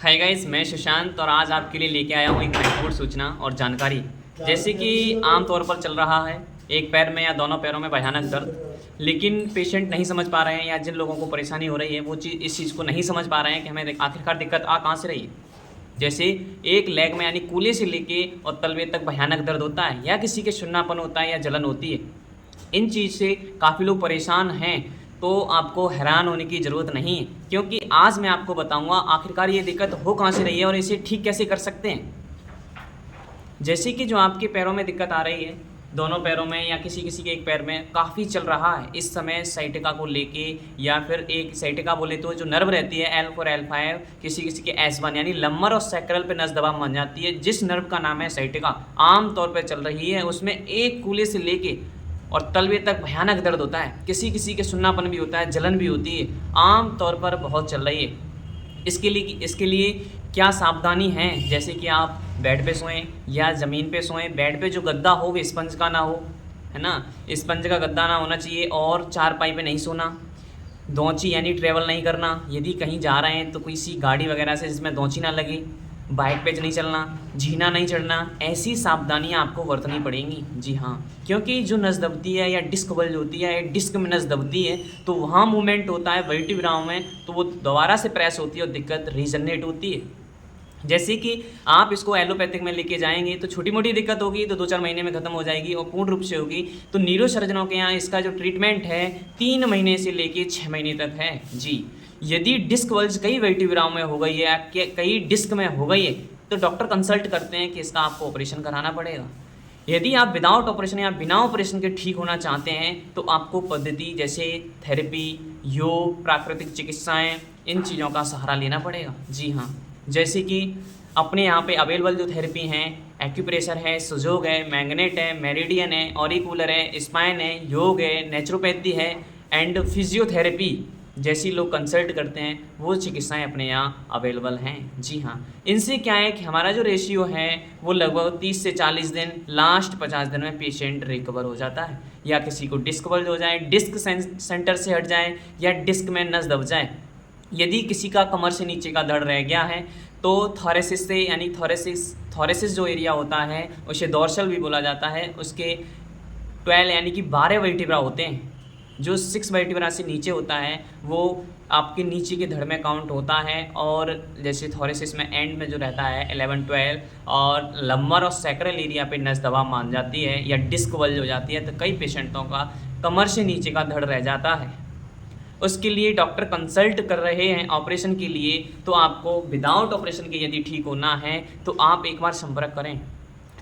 Hi guys, मैं सुशांत और आज आपके लिए लेके आया हूँ एक महत्वपूर्ण सूचना और जानकारी। जैसे कि आमतौर पर चल रहा है एक पैर में या दोनों पैरों में भयानक दर्द, लेकिन पेशेंट नहीं समझ पा रहे हैं या जिन लोगों को परेशानी हो रही है वो इस चीज़ को नहीं समझ पा रहे हैं कि हमें आखिरकार दिक्कत आ कहाँ से रही है। जैसे एक लेग में यानी कूल्हे से लेके और तलवे तक भयानक दर्द होता है या किसी के सुन्नापन होता है या जलन होती है। इन चीज़ से काफ़ी लोग परेशान हैं, तो आपको हैरान होने की ज़रूरत नहीं है, क्योंकि आज मैं आपको बताऊंगा आखिरकार ये दिक्कत हो कहाँ से रही है और इसे ठीक कैसे कर सकते हैं। जैसे कि जो आपके पैरों में दिक्कत आ रही है, दोनों पैरों में या किसी किसी के एक पैर में काफ़ी चल रहा है इस समय साइटिका को लेके, या फिर एक साइटिका बोले तो जो नर्व रहती है L4 L5, किसी किसी के S1 यानी लम्बर और सैक्रल पे नस दबाव बन जाती है। जिस नर्व का नाम है साइटिका आम तौर पे चल रही है, उसमें एक कूल्हे से लेके और तलवे तक भयानक दर्द होता है। किसी किसी के सुन्नापन भी होता है, जलन भी होती है, आम तौर पर बहुत चल रही है। इसके लिए क्या सावधानी है, जैसे कि आप बेड पे सोएं या ज़मीन पे सोएं। बेड पे जो गद्दा हो वो स्पंज का ना हो, है ना, स्पंज का गद्दा ना होना चाहिए। और चारपाई पे नहीं सोना, दोंची यानी ट्रेवल नहीं करना। यदि कहीं जा रहे हैं तो किसी गाड़ी वगैरह से जिसमें दोंची ना लगे, बाइक पे नहीं चलना, झीना नहीं चढ़ना, ऐसी सावधानियां आपको बरतनी पड़ेंगी। जी हाँ, क्योंकि जो नस दबती है या डिस्क बल्ज होती है या डिस्क में नस दबती है तो वहाँ मूवमेंट होता है वर्टिब्राओं में, तो वो दोबारा से प्रेस होती है और दिक्कत रीजनरेट होती है। जैसे कि आप इसको एलोपैथिक में लेके जाएंगे तो छोटी मोटी दिक्कत होगी तो 2-4 महीने में ख़त्म हो जाएगी, और पूर्ण रूप से होगी तो न्यूरो सर्जनों के यहाँ इसका जो ट्रीटमेंट है 3 महीने से लेके 6 महीने तक है। जी, यदि डिस्क बल्ज कई वर्टिब्राओं में हो गई है या कई डिस्क में हो गई है तो डॉक्टर कंसल्ट करते हैं कि इसका आपको ऑपरेशन कराना पड़ेगा। यदि आप विदाउट ऑपरेशन या बिना ऑपरेशन के ठीक होना चाहते हैं तो आपको पद्धति जैसे थेरेपी, योग, प्राकृतिक चिकित्साएं, इन चीज़ों का सहारा लेना पड़ेगा। जी हाँ, जैसे कि अपने यहाँ पे अवेलेबल जो थेरेपी हैं, एक्यूप्रेशर है, सुजोग है, मैग्नेट है, मेरिडियन है, ऑरिकूलर है, स्पाइन है, योग है, नेचुरोपैथी है एंड फिजियोथेरेपी जैसी लोग कंसल्ट करते हैं, वो चिकित्साएं अपने यहाँ अवेलेबल हैं। जी हाँ, इनसे क्या है कि हमारा जो रेशियो है वो लगभग 30 से 40 दिन, लास्ट 50 दिन में पेशेंट रिकवर हो जाता है। या किसी को डिस्क बल्ज हो जाए, डिस्क सेंटर से हट जाए या डिस्क में नस दब जाए। यदि किसी का कमर से नीचे का धड़ रह गया है तो थोरेसिस से यानी थोरेसिस जो एरिया होता है उसे डोर्सल भी बोला जाता है, उसके 12 यानी कि 12 वर्टिब्रा होते हैं। जो 6 वर्टिब्रा से नीचे होता है वो आपके नीचे के धड़ में काउंट होता है, और जैसे थोरेसिस में एंड में जो रहता है 11-12 और लम्बर और सैक्रल एरिया पे नस दबाव मान जाती है या डिस्क बल्ज हो जाती है तो कई पेशेंटों का कमर से नीचे का धड़ रह जाता है। उसके लिए डॉक्टर कंसल्ट कर रहे हैं ऑपरेशन के लिए, तो आपको विदाउट ऑपरेशन के यदि ठीक होना है तो आप एक बार संपर्क करें।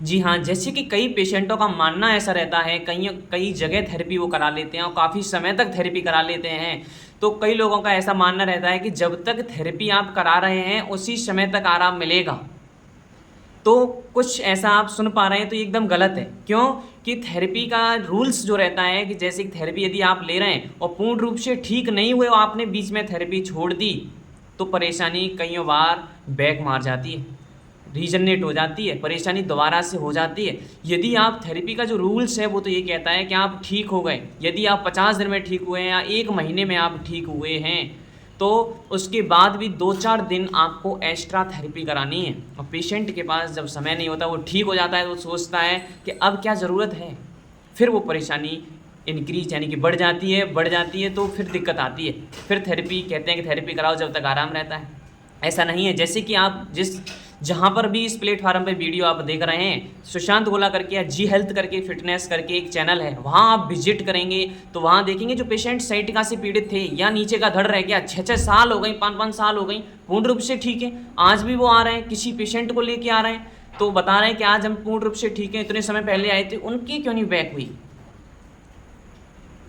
जी हाँ, जैसे कि कई पेशेंटों का मानना ऐसा रहता है, कई जगह थेरेपी वो करा लेते हैं और काफ़ी समय तक थेरेपी करा लेते हैं, तो कई लोगों का ऐसा मानना रहता है कि जब तक थेरेपी आप करा रहे हैं उसी समय तक आराम मिलेगा। तो कुछ ऐसा आप सुन पा रहे हैं तो ये एकदम गलत है। क्यों कि थेरेपी का रूल्स जो रहता है कि जैसे थेरेपी यदि आप ले रहे हैं और पूर्ण रूप से ठीक नहीं हुए और आपने बीच में थेरेपी छोड़ दी तो परेशानी कई बार बैक मार जाती है, रीजनरेट हो जाती है, परेशानी दोबारा से हो जाती है। यदि आप थेरेपी का जो रूल्स है वो तो ये कहता है कि आप ठीक हो गए, यदि आप 50 दिन में ठीक हुए हैं या 1 महीने में आप ठीक हुए हैं तो उसके बाद भी 2-4 दिन आपको एक्स्ट्रा थेरेपी करानी है। और पेशेंट के पास जब समय नहीं होता, वो ठीक हो जाता है तो सोचता है कि अब क्या ज़रूरत है, फिर वो परेशानी इंक्रीज यानी कि बढ़ जाती है तो फिर दिक्कत आती है। फिर थेरेपी कहते हैं कि थेरेपी कराओ जब तक आराम रहता है, ऐसा नहीं है। जैसे कि आप जहाँ पर भी इस प्लेटफार्म पे वीडियो आप देख रहे हैं, सुशांत गोला करके या जी हेल्थ करके फिटनेस करके एक चैनल है, वहाँ आप विजिट करेंगे तो वहाँ देखेंगे जो पेशेंट साइटिका से पीड़ित थे या नीचे का धड़ रह गया, 6-6 साल हो गई, 5-5 साल हो गई, पूर्ण रूप से ठीक है, आज भी वो आ रहे हैं, किसी पेशेंट को लेके आ रहे हैं तो बता रहे हैं कि आज हम पूर्ण रूप से ठीक हैं, इतने समय पहले आए थे, उनकी क्यों नहीं बैक हुई।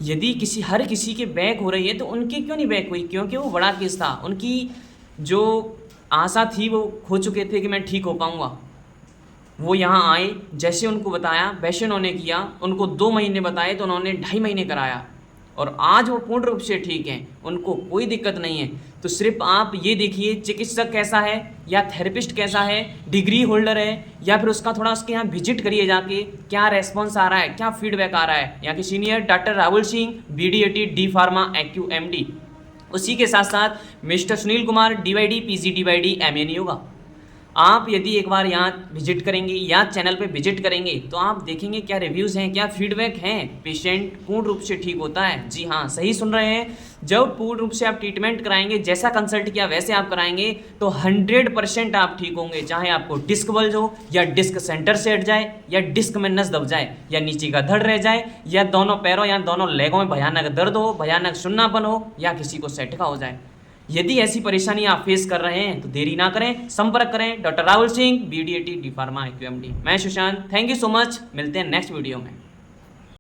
यदि हर किसी के बैक हो रही है तो उनकी क्यों नहीं बैक हुई, क्योंकि वो बड़ा केस था, उनकी जो आशा थी वो खो चुके थे कि मैं ठीक हो पाऊँगा। वो यहाँ आए, जैसे उनको बताया वैसे उन्होंने किया, उनको 2 महीने बताए तो उन्होंने 2.5 महीने कराया और आज वो पूर्ण रूप से ठीक हैं, उनको कोई दिक्कत नहीं है। तो सिर्फ आप ये देखिए चिकित्सक कैसा है या थेरेपिस्ट कैसा है, डिग्री होल्डर है या फिर उसका थोड़ा उसके यहाँ विजिट करिए जाके, क्या रेस्पॉन्स आ रहा है, क्या फीडबैक आ रहा है। यहाँ के senior doctor Rahul Singh, BD80 D Pharma AQMD, उसी के साथ साथ mister Sunil Kumar DYD PG DYD MA नहीं होगा। आप यदि एक बार यहाँ विजिट करेंगे या चैनल पे विजिट करेंगे तो आप देखेंगे क्या रिव्यूज़ हैं, क्या फीडबैक हैं, पेशेंट पूर्ण रूप से ठीक होता है। जी हाँ, सही सुन रहे हैं। जब पूर्ण रूप से आप ट्रीटमेंट कराएंगे, जैसा कंसल्ट किया वैसे आप कराएंगे तो 100% आप ठीक होंगे। चाहे आपको डिस्क बल्ज हो या डिस्क सेंटर से हट जाए या डिस्क में नस दब जाए या नीचे का धड़ रह जाए या दोनों पैरों या दोनों लेगों में भयानक दर्द हो, भयानक सुन्नापन हो या किसी को सैटिका हो जाए। यदि ऐसी परेशानी आप फेस कर रहे हैं तो देरी ना करें, संपर्क करें doctor Rahul Singh, BDAT D Pharma QMD। मैं Sushant, thank you so much. मिलते हैं नेक्स्ट वीडियो में।